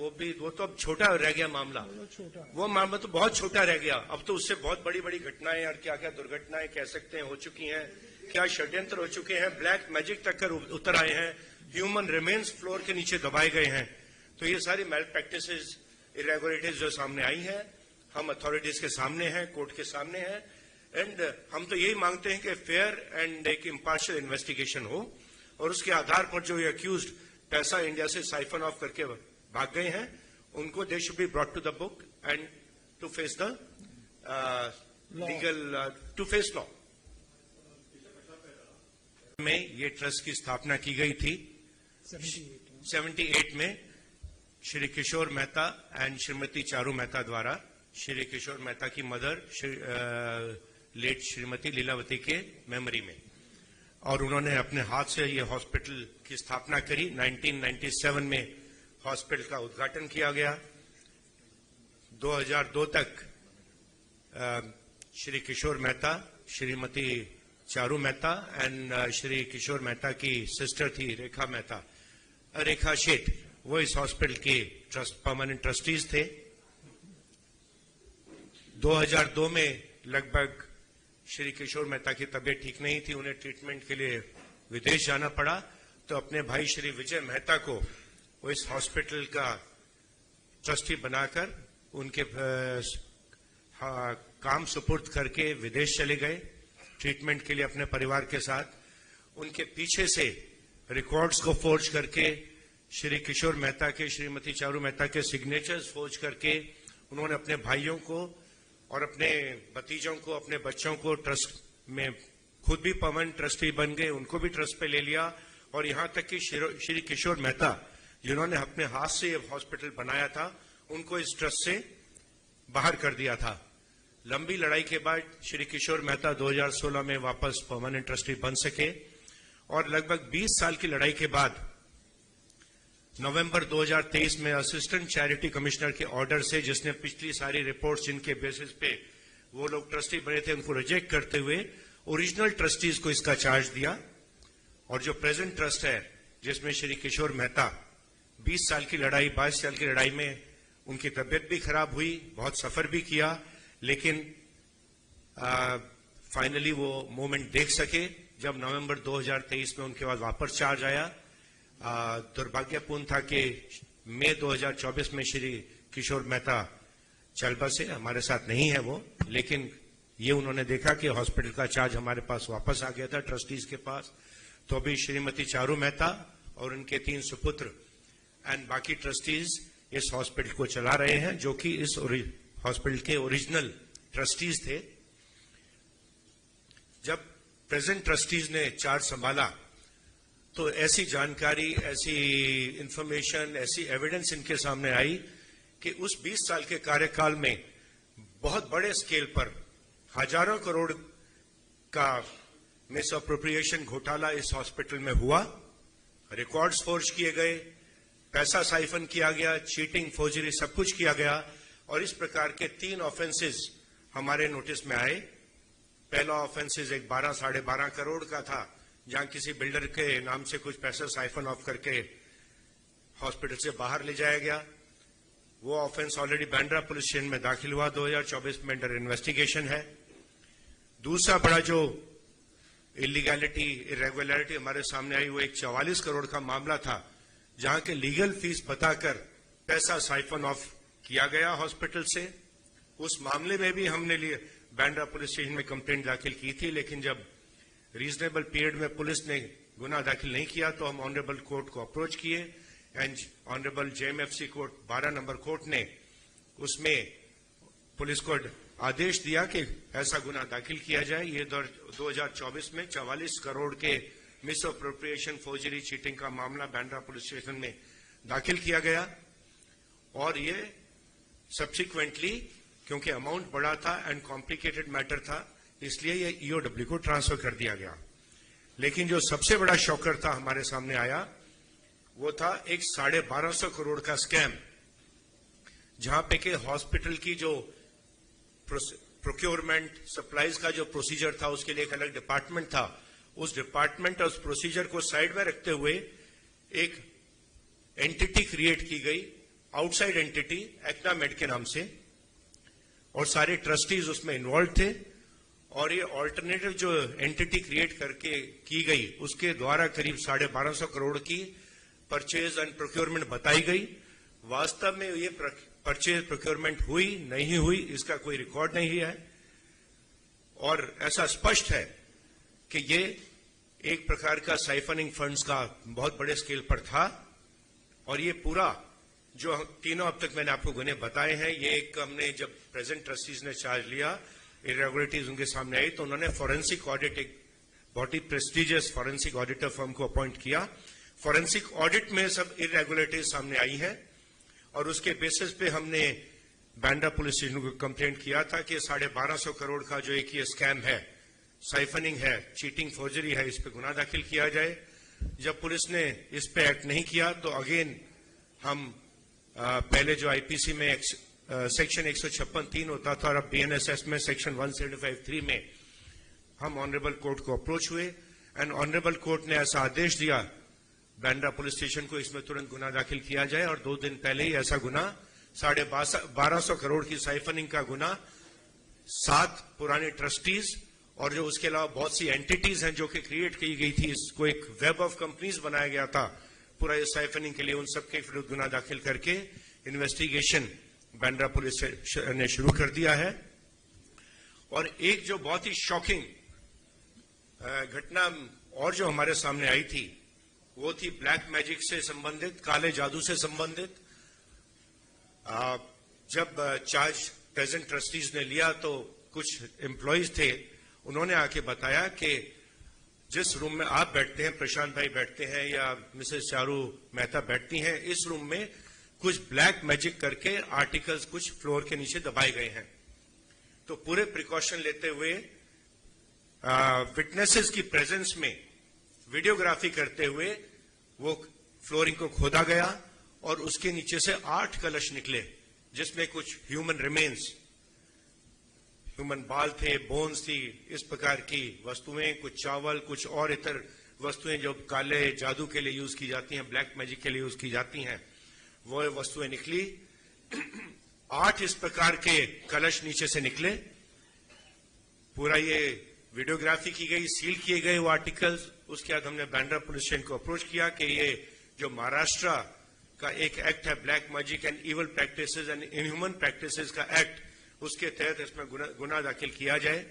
वो तो अब छोटा रह गया मामला। वो मामला तो बहुत छोटा रह गया। अब तो उससे बहुत बड़ी बड़ी घटनाएं और क्या क्या दुर्घटनाएं कह सकते हैं हो चुकी हैं, क्या षड्यंत्र हो चुके हैं, ब्लैक मैजिक तक कर उतर आए हैं, ह्यूमन रिमेन्स फ्लोर के नीचे दबाए गए हैं। तो ये सारी मैल प्रैक्टिसेस, इरेगुलरिटीज जो सामने आई हैं, हम अथॉरिटीज के सामने हैं, कोर्ट के सामने हैं। एंड हम तो यही मांगते हैं कि फेयर एंड एक इम्पार्शियल इन्वेस्टिगेशन हो और उसके आधार पर जो ये अक्यूज्ड पैसा इंडिया से साइफन ऑफ करके भाग गए हैं, उनको they should be brought to the book and to face the legal to face law. में ये ट्रस्ट की स्थापना की गई थी 78 में श्री किशोर मेहता एंड श्रीमती चारू मेहता द्वारा। श्री किशोर मेहता की मदर लेट श्रीमती लीलावती के मेमोरी में, और उन्होंने अपने हाथ से ये हॉस्पिटल की स्थापना करी। 1997 में हॉस्पिटल का उद्घाटन किया गया। 2002 तक श्री किशोर मेहता, श्रीमती चारू मेहता एंड श्री किशोर मेहता की सिस्टर थी रेखा शेठ, वो इस हॉस्पिटल के परमानेंट ट्रस्टीज थे। 2002 में लगभग श्री किशोर मेहता की तबीयत ठीक नहीं थी, उन्हें ट्रीटमेंट के लिए विदेश जाना पड़ा। तो अपने भाई श्री विजय मेहता को वो इस हॉस्पिटल का ट्रस्टी बनाकर उनके काम सुपुर्द करके विदेश चले गए ट्रीटमेंट के लिए अपने परिवार के साथ। उनके पीछे से रिकॉर्ड्स को फोर्ज करके श्री किशोर मेहता के, श्रीमती चारू मेहता के सिग्नेचर्स फोर्ज करके उन्होंने अपने भाइयों को और अपने भतीजों को, अपने बच्चों को ट्रस्ट में खुद भी परमानेंट ट्रस्टी बन गए, उनको भी ट्रस्ट पे ले लिया। और यहां तक कि श्री किशोर मेहता जिन्होंने अपने हाथ से ये हॉस्पिटल बनाया था, उनको इस ट्रस्ट से बाहर कर दिया था। लंबी लड़ाई के बाद श्री किशोर मेहता 2016 में वापस परमानेंट ट्रस्टी बन सके और लगभग 20 साल की लड़ाई के बाद नवंबर 2023 में असिस्टेंट चैरिटी कमिश्नर के ऑर्डर से, जिसने पिछली सारी रिपोर्ट्स जिनके बेसिस पे वो लोग ट्रस्टी बने थे उनको रिजेक्ट करते हुए ओरिजिनल ट्रस्टीज को इसका चार्ज दिया। और जो प्रेजेंट ट्रस्ट है जिसमें श्री किशोर मेहता 20 साल की लड़ाई, 22 साल की लड़ाई में उनकी तबियत भी खराब हुई, बहुत सफर भी किया, लेकिन फाइनली वो मोमेंट देख सके जब नवंबर 2023 में उनके बाद वापस चार्ज आया। दुर्भाग्यपूर्ण था कि मई 2024 में श्री किशोर मेहता चल बसे, हमारे साथ नहीं है वो, लेकिन ये उन्होंने देखा कि हॉस्पिटल का चार्ज हमारे पास वापस आ गया था ट्रस्टीज के पास। तो अभी श्रीमती चारू मेहता और उनके 3 सुपुत्र एंड बाकी ट्रस्टीज इस हॉस्पिटल को चला रहे हैं, जो कि इस हॉस्पिटल के ओरिजिनल ट्रस्टीज थे। जब प्रेजेंट ट्रस्टीज ने चार्ज संभाला तो ऐसी जानकारी, ऐसी इंफॉर्मेशन, ऐसी एविडेंस इनके सामने आई कि उस 20 साल के कार्यकाल में बहुत बड़े स्केल पर हजारों करोड़ का मिस अप्रोप्रिएशन घोटाला इस हॉस्पिटल में हुआ। रिकॉर्ड्स फोर्ज किए गए, पैसा साइफन किया गया, चीटिंग, फोर्जरी, सब कुछ किया गया। और इस प्रकार के 3 ऑफेंसेस हमारे नोटिस में आए। पहला ऑफेंसेस एक 12-12.5 करोड़ का था, जहां किसी बिल्डर के नाम से कुछ पैसा साइफन ऑफ करके हॉस्पिटल से बाहर ले जाया गया। वो offence already Bandra police station में दाखिल हुआ, 2024 में अंडर इन्वेस्टिगेशन है। दूसरा बड़ा जो इलीगैलिटी, इरेगुलरिटी हमारे सामने आई, वो एक 44 करोड़ का मामला था, जहां के लीगल फीस बताकर पैसा साइफन ऑफ किया गया हॉस्पिटल से। उस मामले में भी हमने बांद्रा पुलिस स्टेशन में कंप्लेंट दाखिल की थी, लेकिन जब रीजनेबल पीरियड में पुलिस ने गुनाह दाखिल नहीं किया तो हम ऑनरेबल कोर्ट को अप्रोच किए and honourable JMFC court 12 number court ने उसमें पुलिस को आदेश दिया कि ऐसा गुनाह दाखिल किया जाए। ये 2024 में 44 करोड़ के मिस अप्रोप्रिएशन, फोर्जरी, चीटिंग का मामला बांद्रा पुलिस स्टेशन में दाखिल किया गया। और ये सब्सिक्वेंटली, क्योंकि अमाउंट बड़ा था एंड कॉम्प्लिकेटेड मैटर था, इसलिए ये ईओडब्ल्यू को ट्रांसफर कर दिया गया। लेकिन जो सबसे बड़ा शॉकर था हमारे सामने आया, वो था एक 1250 करोड़ का स्कैम, जहां पे के हॉस्पिटल की जो प्रोक्योरमेंट, सप्लाईज का जो प्रोसीजर था, उसके लिए एक अलग डिपार्टमेंट था। उस डिपार्टमेंट और उस प्रोसीजर को साइड में रखते हुए एक एंटिटी क्रिएट की गई आउटसाइड एंटिटी एक्नामेड के नाम से, और सारे ट्रस्टीज उसमें इन्वॉल्व थे। और ये ऑल्टरनेटिव जो एंटिटी क्रिएट करके की गई, उसके द्वारा करीब 1250 करोड़ की परचेज एंड प्रोक्योरमेंट बताई गई। वास्तव में ये परचेज प्रोक्योरमेंट हुई नहीं हुई, इसका कोई रिकॉर्ड नहीं है। और ऐसा स्पष्ट है कि ये एक प्रकार का साइफनिंग फंड्स का बहुत बड़े स्केल पर था। और ये पूरा जो तीनों अब तक मैंने आपको गुने बताए हैं, ये एक हमने जब प्रेजेंट ट्रस्टीज ने चार्ज लिया, इरेगुलरिटीज उनके सामने आई, तो उन्होंने फॉरेंसिक ऑडिट, एक बहुत ही प्रेस्टिजियस फॉरेंसिक ऑडिटर फर्म को अपॉइंट किया। फॉरेंसिक ऑडिट में सब इरेगुलरिटीज सामने आई है, और उसके बेसिस पे हमने बांद्रा पुलिस स्टेशन को कंप्लेंट किया था कि 1250 करोड़ का जो एक ये स्कैम है, साइफनिंग है, चीटिंग, फोर्जरी है, इस पे गुना दाखिल किया जाए। जब पुलिस ने इस पे एक्ट नहीं किया, तो अगेन हम पहले जो आईपीसी में सेक्शन 156(3) होता था, और अब बीएनएसएस में सेक्शन 175(3) में हम ऑनरेबल कोर्ट को अप्रोच हुए, एंड ऑनरेबल कोर्ट ने ऐसा आदेश दिया बांद्रा पुलिस स्टेशन को, इसमें तुरंत गुना दाखिल किया जाए। और 2 दिन पहले ही ऐसा गुना 1250 करोड़ की साइफनिंग का गुना 7 पुराने ट्रस्टीज और जो उसके अलावा बहुत सी एंटिटीज हैं जो कि क्रिएट की गई थी, इसको एक वेब ऑफ कंपनीज बनाया गया था पूरा ये साइफनिंग के लिए, उन सबके विरुद्ध गुना दाखिल करके इन्वेस्टिगेशन बांद्रा पुलिस ने शुरू कर दिया है। और एक जो बहुत ही शॉकिंग घटना और जो हमारे सामने आई थी, वो थी ब्लैक मैजिक से संबंधित, काले जादू से संबंधित। जब चार्ज प्रेजेंट ट्रस्टीज ने लिया, तो कुछ एम्प्लॉइज थे, उन्होंने आके बताया कि जिस रूम में आप बैठते हैं, प्रशांत भाई बैठते हैं या मिसेस चारू मेहता बैठती हैं, इस रूम में कुछ ब्लैक मैजिक करके आर्टिकल्स कुछ फ्लोर के नीचे दबाए गए हैं। तो पूरे प्रिकॉशन लेते हुए विटनेसेस की प्रेजेंस में वीडियोग्राफी करते हुए वो फ्लोरिंग को खोदा गया, और उसके नीचे से 8 कलश निकले, जिसमें कुछ ह्यूमन रिमेन्स, ह्यूमन बाल थे, बोन्स थी, इस प्रकार की वस्तुएं, कुछ चावल, कुछ और इतर वस्तुएं जो काले जादू के लिए यूज की जाती हैं, ब्लैक मैजिक के लिए यूज की जाती हैं, वो वस्तुएं निकली। 8 इस प्रकार के कलश नीचे से निकले। पूरा ये वीडियोग्राफी की गई, सील किए गए वो आर्टिकल्स। उसके बाद हमने बांद्रा पुलिस स्टेशन को अप्रोच किया कि ये जो महाराष्ट्र का एक एक्ट है, black magic and evil practices and inhuman practices का एक्ट, उसके तहत इसमें गुना दाखिल किया जाए।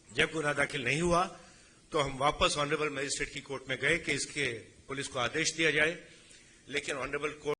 जब गुना दाखिल नहीं हुआ, तो हम वापस ऑनरेबल मजिस्ट्रेट की कोर्ट में गए कि इसके पुलिस को आदेश दिया जाए, लेकिन ऑनरेबल कोर्ट